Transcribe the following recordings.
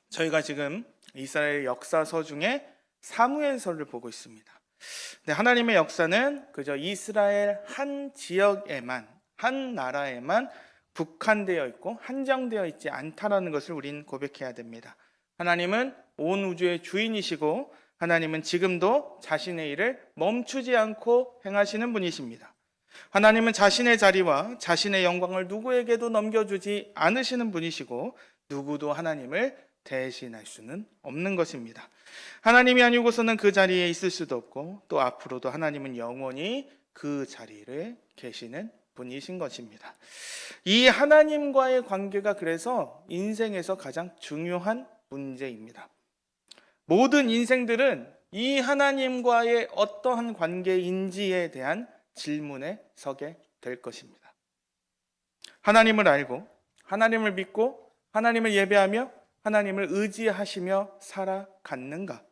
저희가 지금 이스라엘 역사서 중에 사무엘서를 보고 있습니다. 근데 하나님의 역사는 그저 이스라엘 한 지역에만, 한 나라에만 국한되어 있고 한정되어 있지 않다라는 것을 우린 고백해야 됩니다. 하나님은 온 우주의 주인이시고 하나님은 지금도 자신의 일을 멈추지 않고 행하시는 분이십니다. 하나님은 자신의 자리와 자신의 영광을 누구에게도 넘겨주지 않으시는 분이시고 누구도 하나님을 대신할 수는 없는 것입니다. 하나님이 아니고서는 그 자리에 있을 수도 없고 또 앞으로도 하나님은 영원히 그 자리에 계시는 분이신 것입니다. 이 하나님과의 관계가 그래서 인생에서 가장 중요한 문제입니다. 모든 인생들은 이 하나님과의 어떠한 관계인지에 대한 질문에 서게 될 것입니다. 하나님을 알고 하나님을 믿고 하나님을 예배하며 하나님을 의지하시며 살아갔는가?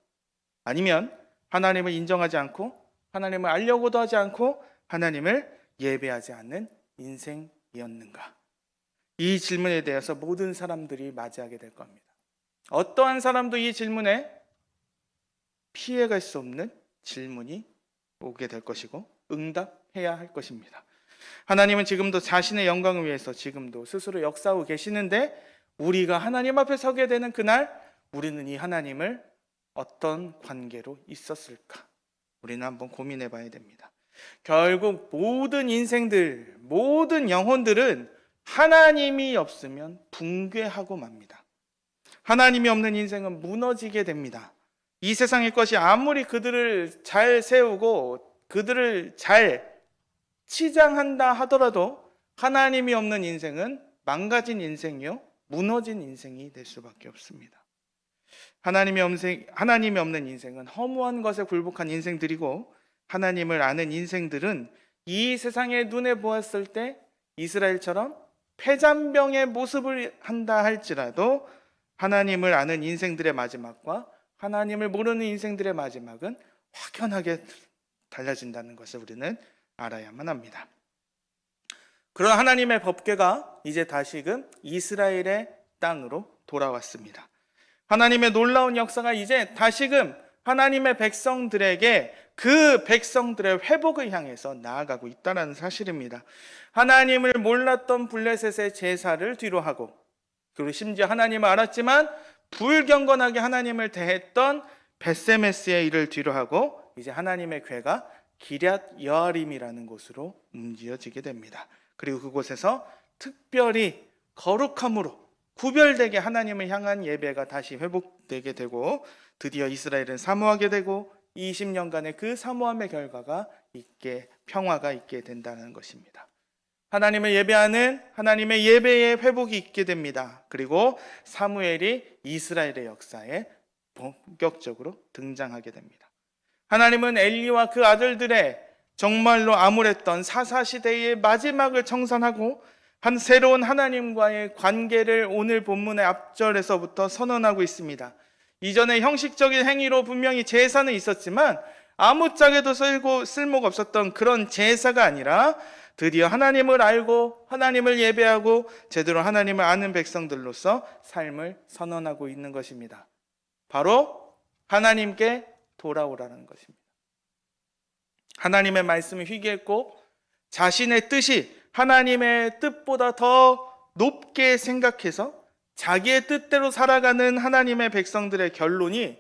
아니면 하나님을 인정하지 않고 하나님을 알려고도 하지 않고 하나님을 예배하지 않는 인생이었는가? 이 질문에 대해서 모든 사람들이 맞이하게 될 겁니다. 어떠한 사람도 이 질문에 피해갈 수 없는 질문이 오게 될 것이고 응답해야 할 것입니다. 하나님은 지금도 자신의 영광을 위해서 지금도 스스로 역사하고 계시는데 우리가 하나님 앞에 서게 되는 그날 우리는 이 하나님을 어떤 관계로 있었을까? 우리는 한번 고민해 봐야 됩니다. 결국 모든 인생들, 모든 영혼들은 하나님이 없으면 붕괴하고 맙니다. 하나님이 없는 인생은 무너지게 됩니다. 이 세상의 것이 아무리 그들을 잘 세우고 그들을 잘 치장한다 하더라도 하나님이 없는 인생은 망가진 인생이요 무너진 인생이 될 수밖에 없습니다. 하나님이 없는 인생은 허무한 것에 굴복한 인생들이고 하나님을 아는 인생들은 이 세상의 눈에 보았을 때 이스라엘처럼 폐잔병의 모습을 한다 할지라도 하나님을 아는 인생들의 마지막과 하나님을 모르는 인생들의 마지막은 확연하게 달라진다는 것을 우리는 알아야만 합니다. 그런 하나님의 법궤가 이제 다시금 이스라엘의 땅으로 돌아왔습니다. 하나님의 놀라운 역사가 이제 다시금 하나님의 백성들에게 그 백성들의 회복을 향해서 나아가고 있다는 사실입니다. 하나님을 몰랐던 블레셋의 제사를 뒤로하고 그리고 심지어 하나님을 알았지만 불경건하게 하나님을 대했던 벳세메스의 일을 뒤로하고 이제 하나님의 궤가 기럇 여아림이라는 곳으로 옮겨지게 됩니다. 그리고 그곳에서 특별히 거룩함으로 구별되게 하나님을 향한 예배가 다시 회복되게 되고 드디어 이스라엘은 사모하게 되고 20년간의 그 사모함의 결과가 평화가 있게 된다는 것입니다. 하나님을 예배하는 하나님의 예배의 회복이 있게 됩니다. 그리고 사무엘이 이스라엘의 역사에 본격적으로 등장하게 됩니다. 하나님은 엘리와 그 아들들의 정말로 암울했던 사사시대의 마지막을 청산하고 한 새로운 하나님과의 관계를 오늘 본문의 앞절에서부터 선언하고 있습니다. 이전에 형식적인 행위로 분명히 제사는 있었지만 아무짝에도 쓸모가 없었던 그런 제사가 아니라 드디어 하나님을 알고 하나님을 예배하고 제대로 하나님을 아는 백성들로서 삶을 선언하고 있는 것입니다. 바로 하나님께 돌아오라는 것입니다. 하나님의 말씀을 희귀했고 자신의 뜻이 하나님의 뜻보다 더 높게 생각해서 자기의 뜻대로 살아가는 하나님의 백성들의 결론이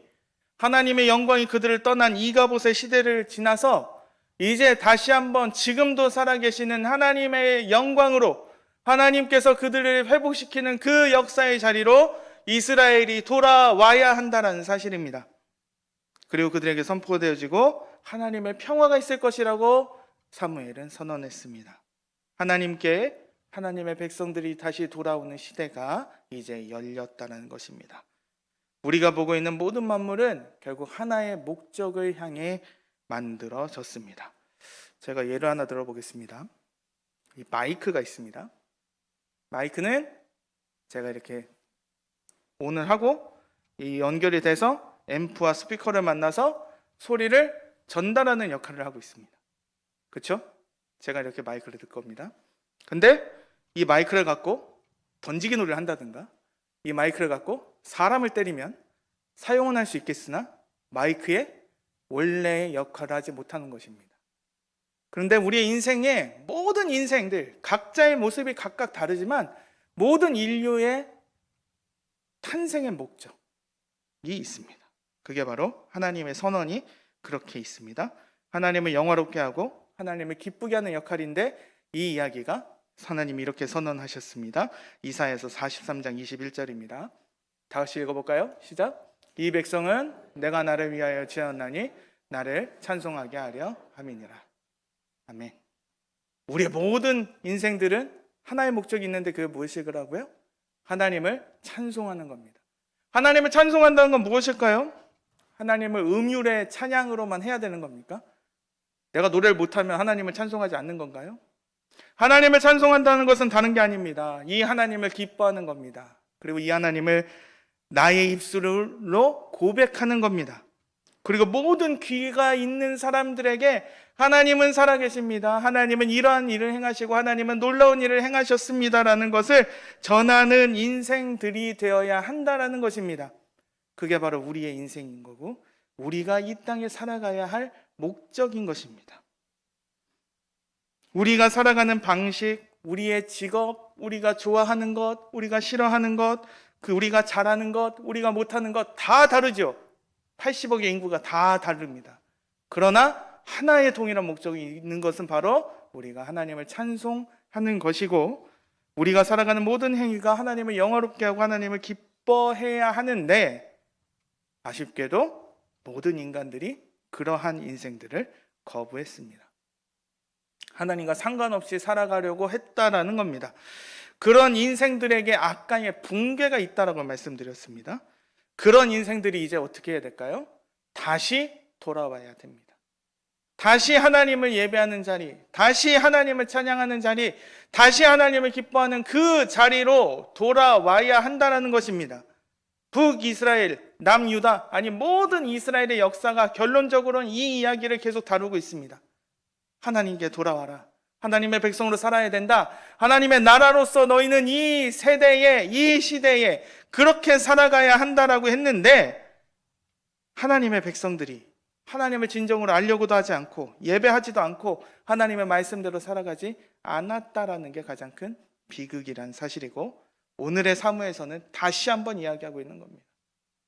하나님의 영광이 그들을 떠난 이가봇의 시대를 지나서 이제 다시 한번 지금도 살아계시는 하나님의 영광으로 하나님께서 그들을 회복시키는 그 역사의 자리로 이스라엘이 돌아와야 한다는 사실입니다. 그리고 그들에게 선포되어지고 하나님의 평화가 있을 것이라고 사무엘은 선언했습니다. 하나님께 하나님의 백성들이 다시 돌아오는 시대가 이제 열렸다는 것입니다. 우리가 보고 있는 모든 만물은 결국 하나의 목적을 향해 만들어졌습니다. 제가 예를 하나 들어보겠습니다. 이 마이크가 있습니다. 마이크는 제가 이렇게 온을 하고 이 연결이 돼서 앰프와 스피커를 만나서 소리를 전달하는 역할을 하고 있습니다. 그렇죠? 제가 이렇게 마이크를 들 겁니다. 근데 이 마이크를 갖고 던지기 놀이를 한다든가 이 마이크를 갖고 사람을 때리면 사용은 할 수 있겠으나 마이크의 원래의 역할을 하지 못하는 것입니다. 그런데 우리의 인생에 모든 인생들 각자의 모습이 각각 다르지만 모든 인류의 탄생의 목적이 있습니다. 그게 바로 하나님의 선언이 그렇게 있습니다. 하나님을 영화롭게 하고 하나님을 기쁘게 하는 역할인데 이 이야기가 하나님이 이렇게 선언하셨습니다. 이사야서 43장 21절입니다. 다 같이 읽어볼까요? 시작. 이 백성은 내가 나를 위하여 지었나니 나를 찬송하게 하려 함이니라. 아멘. 우리의 모든 인생들은 하나의 목적이 있는데 그게 무엇이라고요? 하나님을 찬송하는 겁니다. 하나님을 찬송한다는 건 무엇일까요? 하나님을 음율의 찬양으로만 해야 되는 겁니까? 내가 노래를 못하면 하나님을 찬송하지 않는 건가요? 하나님을 찬송한다는 것은 다른 게 아닙니다. 이 하나님을 기뻐하는 겁니다. 그리고 이 하나님을 나의 입술로 고백하는 겁니다. 그리고 모든 귀가 있는 사람들에게 하나님은 살아계십니다. 하나님은 이러한 일을 행하시고 하나님은 놀라운 일을 행하셨습니다라는 것을 전하는 인생들이 되어야 한다라는 것입니다. 그게 바로 우리의 인생인 거고 우리가 이 땅에 살아가야 할 목적인 것입니다. 우리가 살아가는 방식, 우리의 직업, 우리가 좋아하는 것, 우리가 싫어하는 것, 우리가 잘하는 것, 우리가 못하는 것 다 다르죠. 80억의 인구가 다 다릅니다. 그러나 하나의 동일한 목적이 있는 것은 바로 우리가 하나님을 찬송하는 것이고 우리가 살아가는 모든 행위가 하나님을 영화롭게 하고 하나님을 기뻐해야 하는데 아쉽게도 모든 인간들이 그러한 인생들을 거부했습니다. 하나님과 상관없이 살아가려고 했다라는 겁니다. 그런 인생들에게 악간의 붕괴가 있다라고 말씀드렸습니다. 그런 인생들이 이제 어떻게 해야 될까요? 다시 돌아와야 됩니다. 다시 하나님을 예배하는 자리, 다시 하나님을 찬양하는 자리, 다시 하나님을 기뻐하는 그 자리로 돌아와야 한다는 것입니다. 북이스라엘, 남유다, 아니 모든 이스라엘의 역사가 결론적으로는 이 이야기를 계속 다루고 있습니다. 하나님께 돌아와라. 하나님의 백성으로 살아야 된다. 하나님의 나라로서 너희는 이 세대에, 이 시대에 그렇게 살아가야 한다라고 했는데 하나님의 백성들이 하나님을 진정으로 알려고도 하지 않고 예배하지도 않고 하나님의 말씀대로 살아가지 않았다라는 게 가장 큰 비극이란 사실이고 오늘의 사무에서는 다시 한번 이야기하고 있는 겁니다.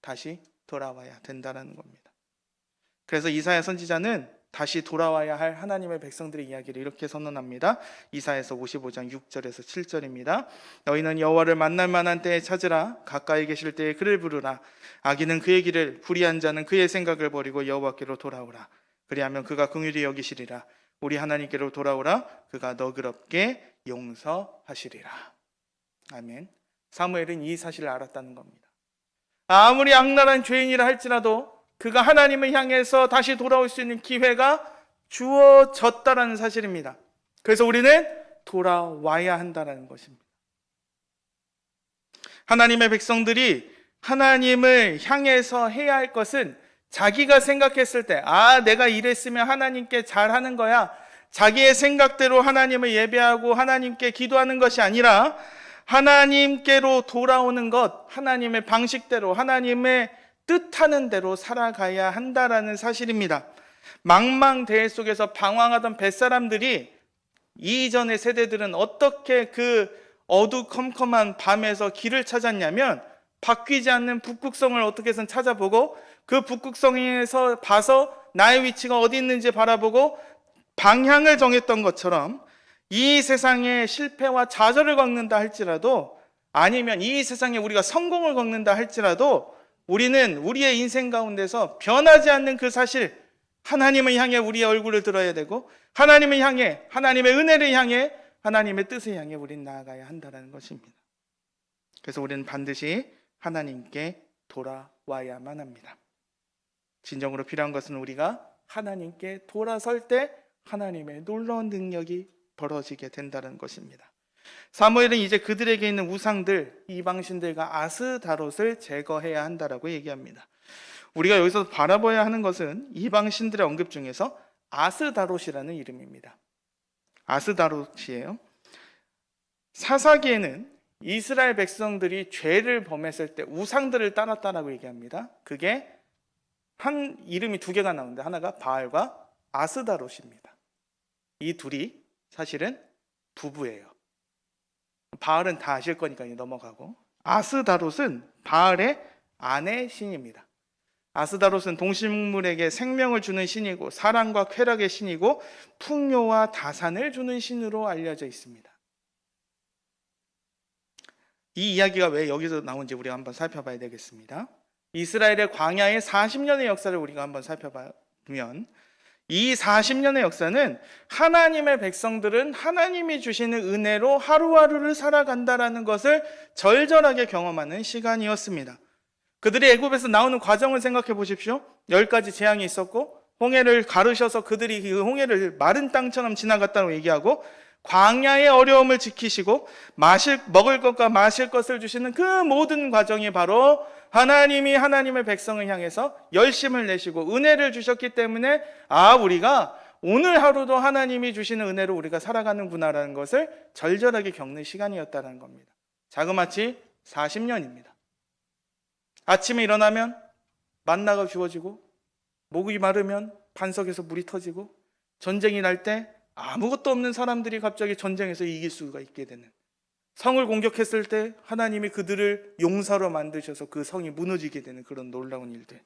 다시 돌아와야 된다는 겁니다. 그래서 이사야 선지자는 다시 돌아와야 할 하나님의 백성들의 이야기를 이렇게 선언합니다. 이사야서 55장 6절에서 7절입니다. 너희는 여호와를 만날 만한 때에 찾으라. 가까이 계실 때에 그를 부르라. 악인은 그의 길을, 불의한 자는 그의 생각을 버리고 여호와께로 돌아오라. 그리하면 그가 긍휼히 여기시리라. 우리 하나님께로 돌아오라. 그가 너그럽게 용서하시리라. 아멘. 사무엘은 이 사실을 알았다는 겁니다. 아무리 악랄한 죄인이라 할지라도 그가 하나님을 향해서 다시 돌아올 수 있는 기회가 주어졌다라는 사실입니다. 그래서 우리는 돌아와야 한다는 것입니다. 하나님의 백성들이 하나님을 향해서 해야 할 것은 자기가 생각했을 때 내가 이랬으면 하나님께 잘하는 거야. 자기의 생각대로 하나님을 예배하고 하나님께 기도하는 것이 아니라 하나님께로 돌아오는 것, 하나님의 방식대로 하나님의 뜻하는 대로 살아가야 한다라는 사실입니다. 망망대해 속에서 방황하던 뱃사람들이 이전의 세대들은 어떻게 그 어두컴컴한 밤에서 길을 찾았냐면 바뀌지 않는 북극성을 어떻게 해서 찾아보고 그 북극성에서 봐서 나의 위치가 어디 있는지 바라보고 방향을 정했던 것처럼 이 세상에 실패와 좌절을 겪는다 할지라도 아니면 이 세상에 우리가 성공을 겪는다 할지라도 우리는 우리의 인생 가운데서 변하지 않는 그 사실 하나님을 향해 우리의 얼굴을 들어야 되고 하나님을 향해 하나님의 은혜를 향해 하나님의 뜻을 향해 우리는 나아가야 한다는 것입니다. 그래서 우리는 반드시 하나님께 돌아와야만 합니다. 진정으로 필요한 것은 우리가 하나님께 돌아설 때 하나님의 놀라운 능력이 벌어지게 된다는 것입니다. 사무엘은 이제 그들에게 있는 우상들, 이방신들과 아스다롯을 제거해야 한다라고 얘기합니다. 우리가 여기서 바라봐야 하는 것은 이방신들의 언급 중에서 아스다롯이라는 이름입니다. 아스다롯이에요. 사사기에는 이스라엘 백성들이 죄를 범했을 때 우상들을 따랐다라고 얘기합니다. 그게 한 이름이 두 개가 나오는데 하나가 바알과 아스다롯입니다. 이 둘이 사실은 부부예요. 바알은 다 아실 거니까 넘어가고, 아스다롯은 바알의 아내 신입니다. 아스다롯은 동식물에게 생명을 주는 신이고 사랑과 쾌락의 신이고 풍요와 다산을 주는 신으로 알려져 있습니다. 이 이야기가 왜 여기서 나온지 우리가 한번 살펴봐야 되겠습니다. 이스라엘의 광야의 40년의 역사를 우리가 한번 살펴보면, 이 40년의 역사는 하나님의 백성들은 하나님이 주시는 은혜로 하루하루를 살아간다라는 것을 절절하게 경험하는 시간이었습니다. 그들이 애굽에서 나오는 과정을 생각해 보십시오. 10가지 재앙이 있었고 홍해를 가르셔서 그들이 그 홍해를 마른 땅처럼 지나갔다고 얘기하고, 광야의 어려움을 지키시고 먹을 것과 마실 것을 주시는 그 모든 과정이 바로 하나님이 하나님의 백성을 향해서 열심을 내시고 은혜를 주셨기 때문에 우리가 오늘 하루도 하나님이 주시는 은혜로 우리가 살아가는구나라는 것을 절절하게 겪는 시간이었다는 겁니다. 자그마치 40년입니다. 아침에 일어나면 만나가 주어지고, 목이 마르면 반석에서 물이 터지고, 전쟁이 날 때 아무것도 없는 사람들이 갑자기 전쟁에서 이길 수가 있게 되는, 성을 공격했을 때 하나님이 그들을 용사로 만드셔서 그 성이 무너지게 되는 그런 놀라운 일들,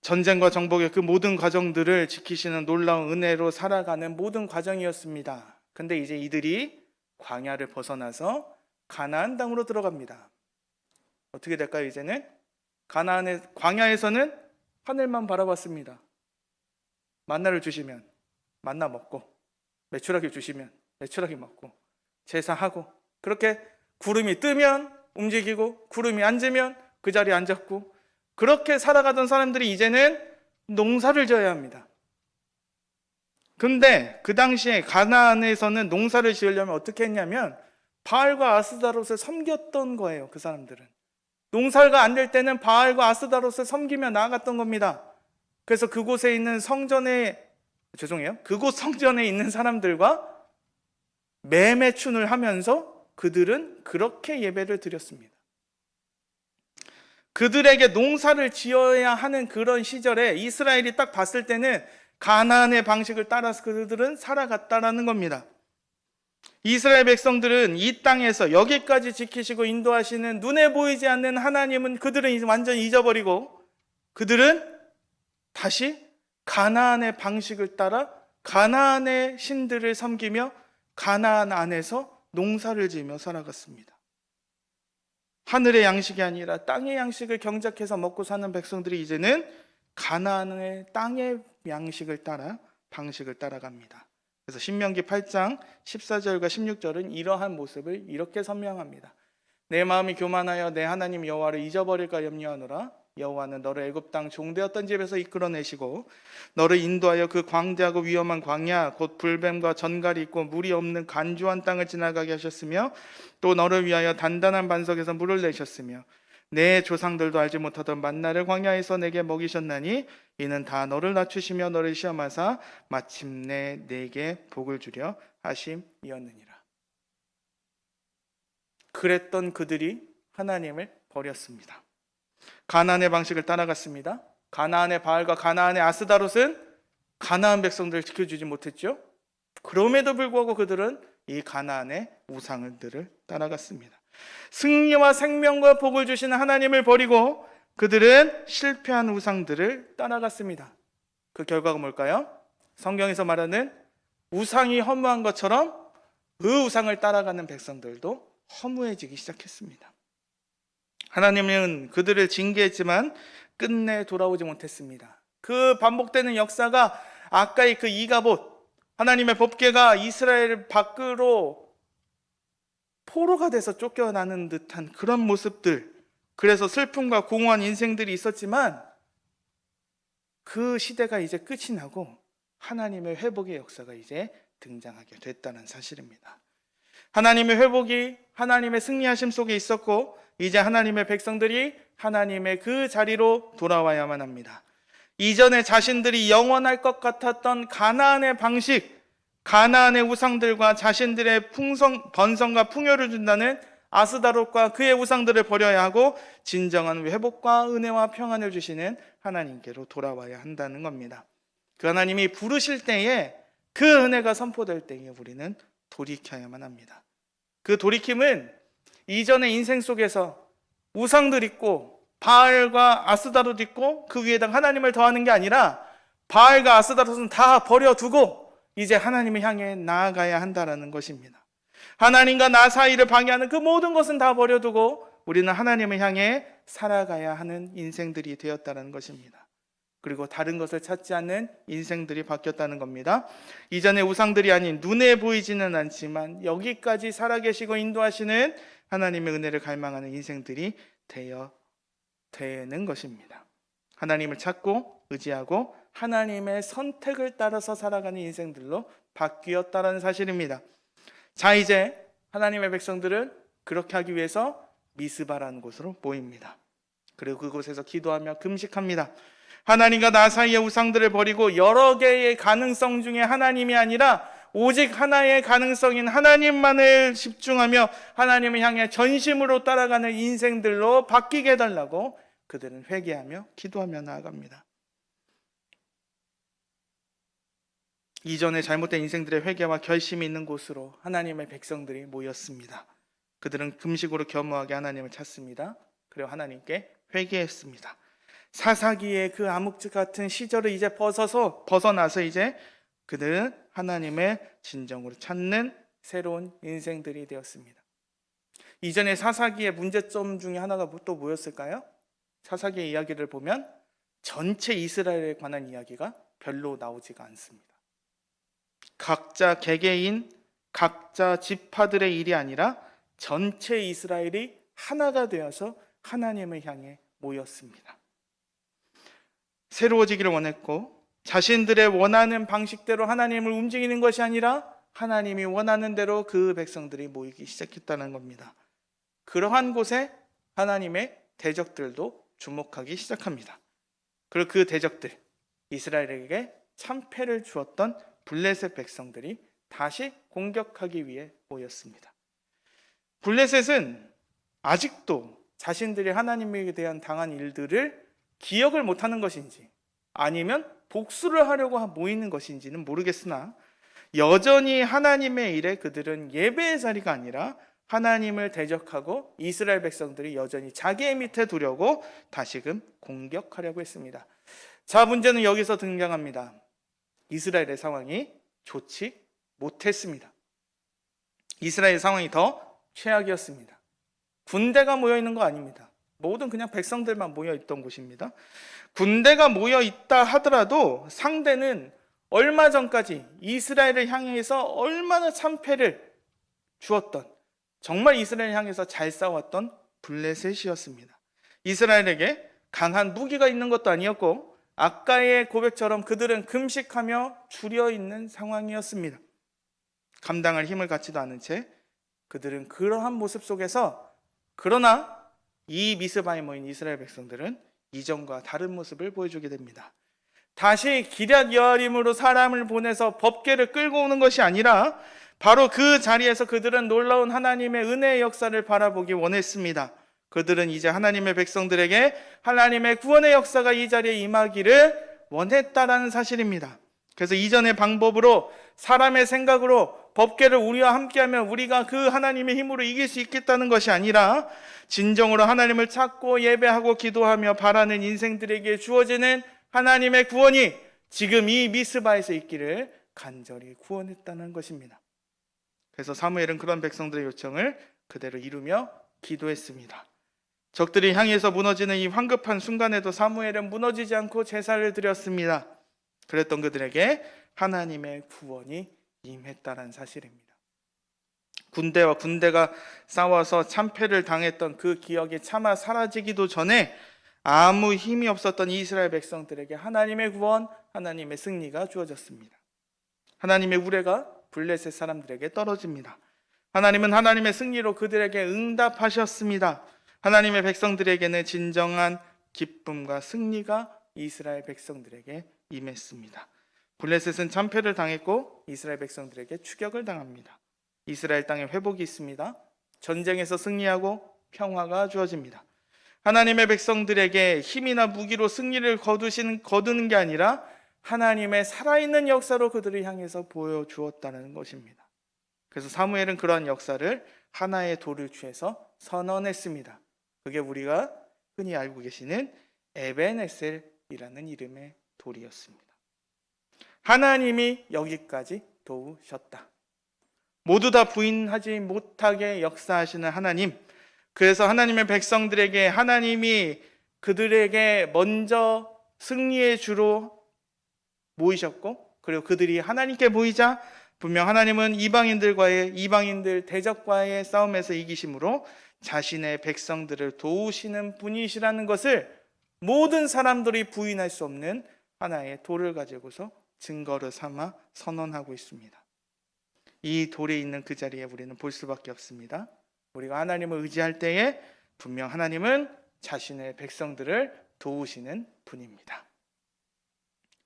전쟁과 정복의 그 모든 과정들을 지키시는 놀라운 은혜로 살아가는 모든 과정이었습니다. 근데 이제 이들이 광야를 벗어나서 가나안 땅으로 들어갑니다. 어떻게 될까요? 이제는 가나안의 광야에서는 하늘만 바라봤습니다. 만나를 주시면 만나 먹고, 메추라기 주시면 메추라기 먹고, 제사하고, 그렇게 구름이 뜨면 움직이고 구름이 앉으면 그 자리에 앉았고, 그렇게 살아가던 사람들이 이제는 농사를 지어야 합니다. 근데 그 당시에 가나안에서는 농사를 지으려면 어떻게 했냐면 바알과 아스다롯을 섬겼던 거예요. 그 사람들은 농사가 안 될 때는 바알과 아스다롯을 섬기며 나아갔던 겁니다. 그래서 그곳에 있는 그곳 성전에 있는 사람들과 매매춘을 하면서 그들은 그렇게 예배를 드렸습니다. 그들에게 농사를 지어야 하는 그런 시절에 이스라엘이 딱 봤을 때는 가나안의 방식을 따라서 그들은 살아갔다라는 겁니다. 이스라엘 백성들은 이 땅에서 여기까지 지키시고 인도하시는 눈에 보이지 않는 하나님은 그들은 완전히 잊어버리고, 그들은 다시 가나안의 방식을 따라 가나안의 신들을 섬기며 가나안 안에서 농사를 지으며 살아갔습니다. 하늘의 양식이 아니라 땅의 양식을 경작해서 먹고 사는 백성들이 이제는 가나안의 땅의 양식을 따라 방식을 따라갑니다. 그래서 신명기 8장 14절과 16절은 이러한 모습을 이렇게 설명합니다. 내 마음이 교만하여 내 하나님 여호와를 잊어버릴까 염려하노라. 여호와는 너를 애굽 땅 종되었던 집에서 이끌어내시고 너를 인도하여 그 광대하고 위험한 광야 곧 불뱀과 전갈이 있고 물이 없는 간주한 땅을 지나가게 하셨으며, 또 너를 위하여 단단한 반석에서 물을 내셨으며 내 조상들도 알지 못하던 만나를 광야에서 내게 먹이셨나니 이는 다 너를 낮추시며 너를 시험하사 마침내 내게 복을 주려 하심이었느니라. 그랬던 그들이 하나님을 버렸습니다. 가나안의 방식을 따라갔습니다. 가나안의 바알과 가나안의 아스다롯은 가나안 백성들을 지켜주지 못했죠. 그럼에도 불구하고 그들은 이 가나안의 우상들을 따라갔습니다. 승리와 생명과 복을 주시는 하나님을 버리고 그들은 실패한 우상들을 따라갔습니다. 그 결과가 뭘까요? 성경에서 말하는 우상이 허무한 것처럼 그 우상을 따라가는 백성들도 허무해지기 시작했습니다. 하나님은 그들을 징계했지만 끝내 돌아오지 못했습니다. 그 반복되는 역사가 아까의 그 이가봇, 하나님의 법궤가 이스라엘 밖으로 포로가 돼서 쫓겨나는 듯한 그런 모습들, 그래서 슬픔과 공허한 인생들이 있었지만 그 시대가 이제 끝이 나고 하나님의 회복의 역사가 이제 등장하게 됐다는 사실입니다. 하나님의 회복이 하나님의 승리하심 속에 있었고 이제 하나님의 백성들이 하나님의 그 자리로 돌아와야만 합니다. 이전에 자신들이 영원할 것 같았던 가나안의 방식, 가나안의 우상들과 자신들의 번성과 풍요를 준다는 아스다롯과 그의 우상들을 버려야 하고 진정한 회복과 은혜와 평안을 주시는 하나님께로 돌아와야 한다는 겁니다. 그 하나님이 부르실 때에 그 은혜가 선포될 때에 우리는 돌이켜야만 합니다. 그 돌이킴은 이전의 인생 속에서 우상들 있고 바알과 아스다롯 있고 그 위에다가 하나님을 더하는 게 아니라 바알과 아스다롯은 다 버려두고 이제 하나님을 향해 나아가야 한다는 것입니다. 하나님과 나 사이를 방해하는 그 모든 것은 다 버려두고 우리는 하나님을 향해 살아가야 하는 인생들이 되었다는 것입니다. 그리고 다른 것을 찾지 않는 인생들이 바뀌었다는 겁니다. 이전의 우상들이 아닌 눈에 보이지는 않지만 여기까지 살아계시고 인도하시는 하나님의 은혜를 갈망하는 인생들이 되는 것입니다. 하나님을 찾고 의지하고 하나님의 선택을 따라서 살아가는 인생들로 바뀌었다는 사실입니다. 자, 이제 하나님의 백성들은 그렇게 하기 위해서 미스바라는 곳으로 모입니다. 그리고 그곳에서 기도하며 금식합니다. 하나님과 나 사이의 우상들을 버리고 여러 개의 가능성 중에 하나님이 아니라 오직 하나의 가능성인 하나님만을 집중하며 하나님을 향해 전심으로 따라가는 인생들로 바뀌게 해달라고 그들은 회개하며 기도하며 나아갑니다. 이전에 잘못된 인생들의 회개와 결심이 있는 곳으로 하나님의 백성들이 모였습니다. 그들은 금식으로 겸허하게 하나님을 찾습니다. 그리고 하나님께 회개했습니다. 사사기의 그 암흑 같은 시절을 이제 벗어나서 이제 그들은 하나님의 진정으로 찾는 새로운 인생들이 되었습니다. 이전에 사사기의 문제점 중에 하나가 또 뭐였을까요? 사사기의 이야기를 보면 전체 이스라엘에 관한 이야기가 별로 나오지가 않습니다. 각자 개개인, 각자 지파들의 일이 아니라 전체 이스라엘이 하나가 되어서 하나님을 향해 모였습니다. 새로워지기를 원했고 자신들의 원하는 방식대로 하나님을 움직이는 것이 아니라 하나님이 원하는 대로 그 백성들이 모이기 시작했다는 겁니다. 그러한 곳에 하나님의 대적들도 주목하기 시작합니다. 그리고 그 대적들, 이스라엘에게 참패를 주었던 블레셋 백성들이 다시 공격하기 위해 모였습니다. 블레셋은 아직도 자신들이 하나님에 대한 당한 일들을 기억을 못하는 것인지 아니면 복수를 하려고 모이는 것인지는 모르겠으나 여전히 하나님의 일에 그들은 예배의 자리가 아니라 하나님을 대적하고 이스라엘 백성들이 여전히 자기의 밑에 두려고 다시금 공격하려고 했습니다. 자, 문제는 여기서 등장합니다. 이스라엘의 상황이 좋지 못했습니다. 이스라엘의 상황이 더 최악이었습니다. 군대가 모여있는 거 아닙니다. 모든 그냥 백성들만 모여있던 곳입니다. 군대가 모여있다 하더라도 상대는 얼마 전까지 이스라엘을 향해서 얼마나 참패를 주었던, 정말 이스라엘을 향해서 잘 싸웠던 블레셋이었습니다. 이스라엘에게 강한 무기가 있는 것도 아니었고 아까의 고백처럼 그들은 금식하며 줄여 있는 상황이었습니다. 감당할 힘을 갖지도 않은 채 그들은 그러한 모습 속에서, 그러나 이 미스바에 모인 이스라엘 백성들은 이전과 다른 모습을 보여주게 됩니다. 다시 기럇 여아림으로 사람을 보내서 법궤를 끌고 오는 것이 아니라 바로 그 자리에서 그들은 놀라운 하나님의 은혜의 역사를 바라보기 원했습니다. 그들은 이제 하나님의 백성들에게 하나님의 구원의 역사가 이 자리에 임하기를 원했다라는 사실입니다. 그래서 이전의 방법으로, 사람의 생각으로 법궤를 우리와 함께하면 우리가 그 하나님의 힘으로 이길 수 있겠다는 것이 아니라 진정으로 하나님을 찾고 예배하고 기도하며 바라는 인생들에게 주어지는 하나님의 구원이 지금 이 미스바에서 있기를 간절히 구원했다는 것입니다. 그래서 사무엘은 그런 백성들의 요청을 그대로 이루며 기도했습니다. 적들이 향해서 무너지는 이 황급한 순간에도 사무엘은 무너지지 않고 제사를 드렸습니다. 그랬던 그들에게 하나님의 구원이 임했다는 사실입니다. 군대와 군대가 싸워서 참패를 당했던 그 기억이 차마 사라지기도 전에 아무 힘이 없었던 이스라엘 백성들에게 하나님의 구원, 하나님의 승리가 주어졌습니다. 하나님의 우레가 블레셋 사람들에게 떨어집니다. 하나님은 하나님의 승리로 그들에게 응답하셨습니다. 하나님의 백성들에게는 진정한 기쁨과 승리가 이스라엘 백성들에게 임했습니다. 블레셋은 참패를 당했고 이스라엘 백성들에게 추격을 당합니다. 이스라엘 땅에 회복이 있습니다. 전쟁에서 승리하고 평화가 주어집니다. 하나님의 백성들에게 힘이나 무기로 승리를 거두는 게 아니라 하나님의 살아있는 역사로 그들을 향해서 보여주었다는 것입니다. 그래서 사무엘은 그러한 역사를 하나의 돌을 취해서 선언했습니다. 그게 우리가 흔히 알고 계시는 에벤에셀이라는 이름의 돌이었습니다. 하나님이 여기까지 도우셨다. 모두 다 부인하지 못하게 역사하시는 하나님. 그래서 하나님의 백성들에게 하나님이 그들에게 먼저 승리의 주로 모이셨고, 그리고 그들이 하나님께 모이자 분명 하나님은 이방인들 대적과의 싸움에서 이기심으로 자신의 백성들을 도우시는 분이시라는 것을 모든 사람들이 부인할 수 없는 하나의 돌을 가지고서 증거를 삼아 선언하고 있습니다. 이 돌에 있는 그 자리에 우리는 볼 수밖에 없습니다. 우리가 하나님을 의지할 때에 분명 하나님은 자신의 백성들을 도우시는 분입니다.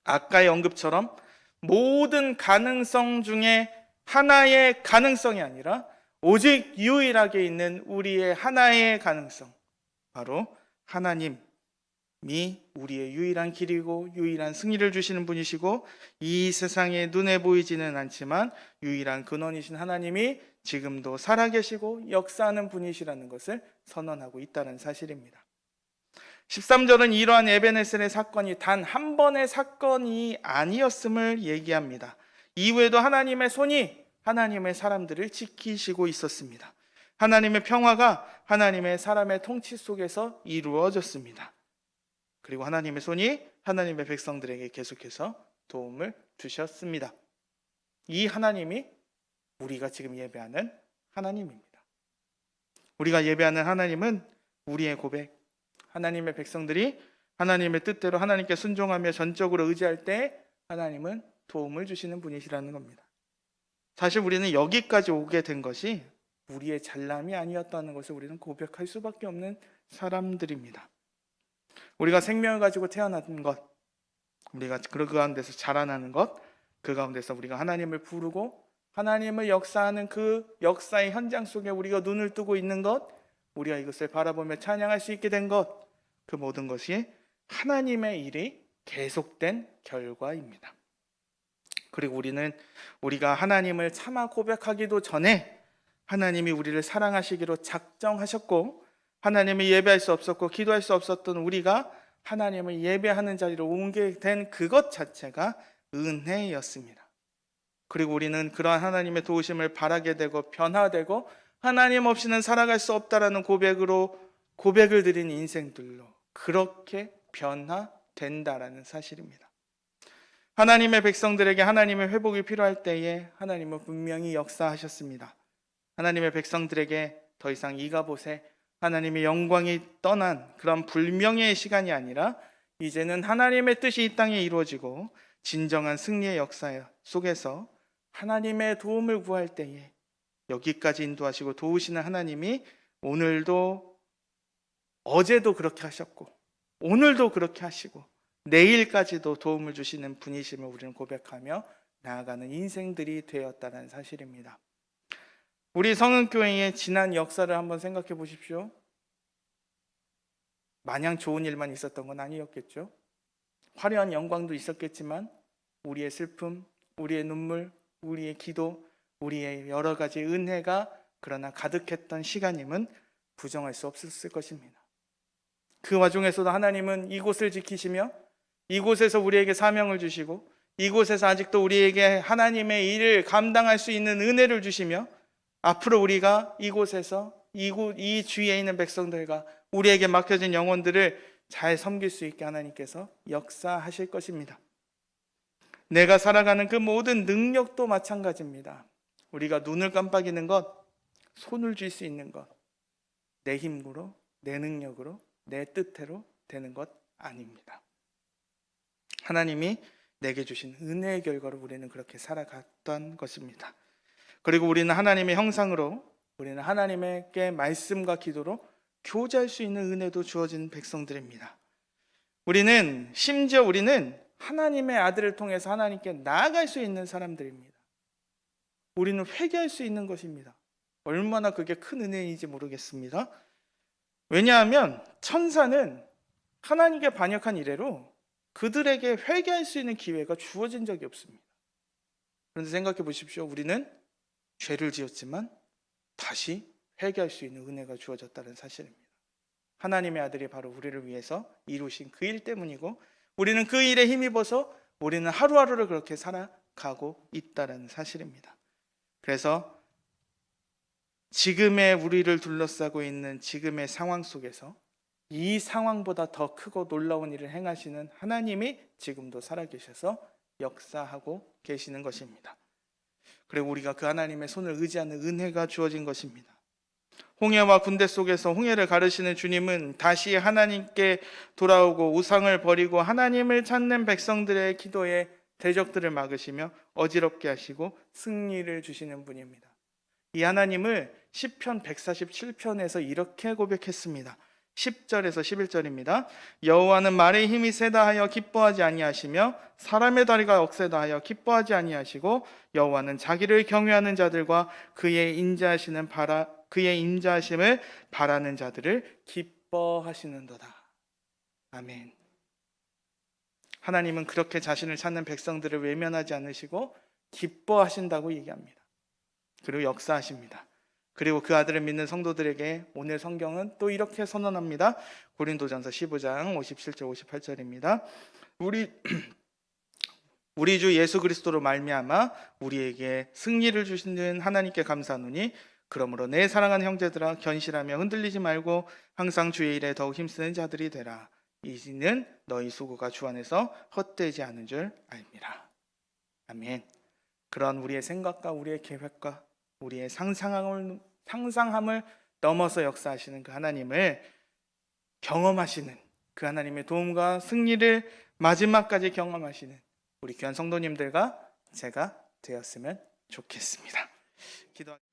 아까의 언급처럼 모든 가능성 중에 하나의 가능성이 아니라 오직 유일하게 있는 우리의 하나의 가능성, 바로 하나님이 우리의 유일한 길이고 유일한 승리를 주시는 분이시고 이 세상에 눈에 보이지는 않지만 유일한 근원이신 하나님이 지금도 살아계시고 역사하는 분이시라는 것을 선언하고 있다는 사실입니다. 13절은 이러한 에벤에셀의 사건이 단 한 번의 사건이 아니었음을 얘기합니다. 이후에도 하나님의 손이 하나님의 사람들을 지키시고 있었습니다. 하나님의 평화가 하나님의 사람의 통치 속에서 이루어졌습니다. 그리고 하나님의 손이 하나님의 백성들에게 계속해서 도움을 주셨습니다. 이 하나님이 우리가 지금 예배하는 하나님입니다. 우리가 예배하는 하나님은 우리의 고백, 하나님의 백성들이 하나님의 뜻대로 하나님께 순종하며 전적으로 의지할 때 하나님은 도움을 주시는 분이시라는 겁니다. 사실 우리는 여기까지 오게 된 것이 우리의 잘남이 아니었다는 것을 우리는 고백할 수밖에 없는 사람들입니다. 우리가 생명을 가지고 태어난 것, 우리가 그 가운데서 자라나는 것, 그 가운데서 우리가 하나님을 부르고 하나님을 역사하는 그 역사의 현장 속에 우리가 눈을 뜨고 있는 것, 우리가 이것을 바라보며 찬양할 수 있게 된 것, 그 모든 것이 하나님의 일이 계속된 결과입니다. 그리고 우리가 하나님을 차마 고백하기도 전에 하나님이 우리를 사랑하시기로 작정하셨고, 하나님을 예배할 수 없었고 기도할 수 없었던 우리가 하나님을 예배하는 자리로 오게 된 그것 자체가 은혜였습니다. 그리고 우리는 그러한 하나님의 도우심을 바라게 되고 변화되고 하나님 없이는 살아갈 수 없다라는 고백을 드린 인생들로 그렇게 변화된다라는 사실입니다. 하나님의 백성들에게 하나님의 회복이 필요할 때에 하나님은 분명히 역사하셨습니다. 하나님의 백성들에게 더 이상 이가봇의 하나님의 영광이 떠난 그런 불명예의 시간이 아니라 이제는 하나님의 뜻이 이 땅에 이루어지고 진정한 승리의 역사 속에서 하나님의 도움을 구할 때에 여기까지 인도하시고 도우시는 하나님이 오늘도 어제도 그렇게 하셨고 오늘도 그렇게 하시고 내일까지도 도움을 주시는 분이심을 우리는 고백하며 나아가는 인생들이 되었다는 사실입니다. 우리 성은교회의 지난 역사를 한번 생각해 보십시오. 마냥 좋은 일만 있었던 건 아니었겠죠. 화려한 영광도 있었겠지만 우리의 슬픔, 우리의 눈물, 우리의 기도, 우리의 여러 가지 은혜가 그러나 가득했던 시간임은 부정할 수 없었을 것입니다. 그 와중에서도 하나님은 이곳을 지키시며 이곳에서 우리에게 사명을 주시고 이곳에서 아직도 우리에게 하나님의 일을 감당할 수 있는 은혜를 주시며 앞으로 우리가 이곳에서 이 주위에 있는 백성들과 우리에게 맡겨진 영혼들을 잘 섬길 수 있게 하나님께서 역사하실 것입니다. 내가 살아가는 그 모든 능력도 마찬가지입니다. 우리가 눈을 깜빡이는 것, 손을 쥘 수 있는 것, 내 힘으로, 내 능력으로, 내 뜻대로 되는 것 아닙니다. 하나님이 내게 주신 은혜의 결과로 우리는 그렇게 살아갔던 것입니다. 그리고 우리는 하나님의 형상으로, 우리는 하나님께 말씀과 기도로 교제할 수 있는 은혜도 주어진 백성들입니다. 심지어 우리는 하나님의 아들을 통해서 하나님께 나아갈 수 있는 사람들입니다. 우리는 회개할 수 있는 것입니다. 얼마나 그게 큰 은혜인지 모르겠습니다. 왜냐하면 천사는 하나님께 반역한 이래로 그들에게 회개할 수 있는 기회가 주어진 적이 없습니다. 그런데 생각해 보십시오. 우리는 죄를 지었지만 다시 회개할 수 있는 은혜가 주어졌다는 사실입니다. 하나님의 아들이 바로 우리를 위해서 이루신 그 일 때문이고, 우리는 그 일에 힘입어서 우리는 하루하루를 그렇게 살아가고 있다는 사실입니다. 그래서 지금의 우리를 둘러싸고 있는 지금의 상황 속에서 이 상황보다 더 크고 놀라운 일을 행하시는 하나님이 지금도 살아계셔서 역사하고 계시는 것입니다. 그리고 우리가 그 하나님의 손을 의지하는 은혜가 주어진 것입니다. 홍해와 군대 속에서 홍해를 가르시는 주님은 다시 하나님께 돌아오고 우상을 버리고 하나님을 찾는 백성들의 기도에 대적들을 막으시며 어지럽게 하시고 승리를 주시는 분입니다. 이 하나님을 시편 147편에서 이렇게 고백했습니다. 10절에서 11절입니다. 여호와는 말의 힘이 세다 하여 기뻐하지 아니하시며 사람의 다리가 억세다 하여 기뻐하지 아니하시고 여호와는 자기를 경외하는 자들과 그의 인자하심을 바라는 자들을 기뻐하시는도다. 아멘. 하나님은 그렇게 자신을 찾는 백성들을 외면하지 않으시고 기뻐하신다고 얘기합니다. 그리고 역사하십니다. 그리고 그 아들을 믿는 성도들에게 오늘 성경은 또 이렇게 선언합니다. 고린도전서 15장 57절 58절입니다. 우리 주 예수 그리스도로 말미암아 우리에게 승리를 주시는 하나님께 감사하노니 그러므로 내 사랑하는 형제들아 견실하며 흔들리지 말고 항상 주의 일에 더욱 힘쓰는 자들이 되라. 이는 너희 수고가 주 안에서 헛되지 않은 줄 알미라. 아멘. 그런 우리의 생각과 우리의 계획과 우리의 상상함을 넘어서 역사하시는 그 하나님을 경험하시는, 그 하나님의 도움과 승리를 마지막까지 경험하시는 우리 귀한 성도님들과 제가 되었으면 좋겠습니다. 기도하겠습니다.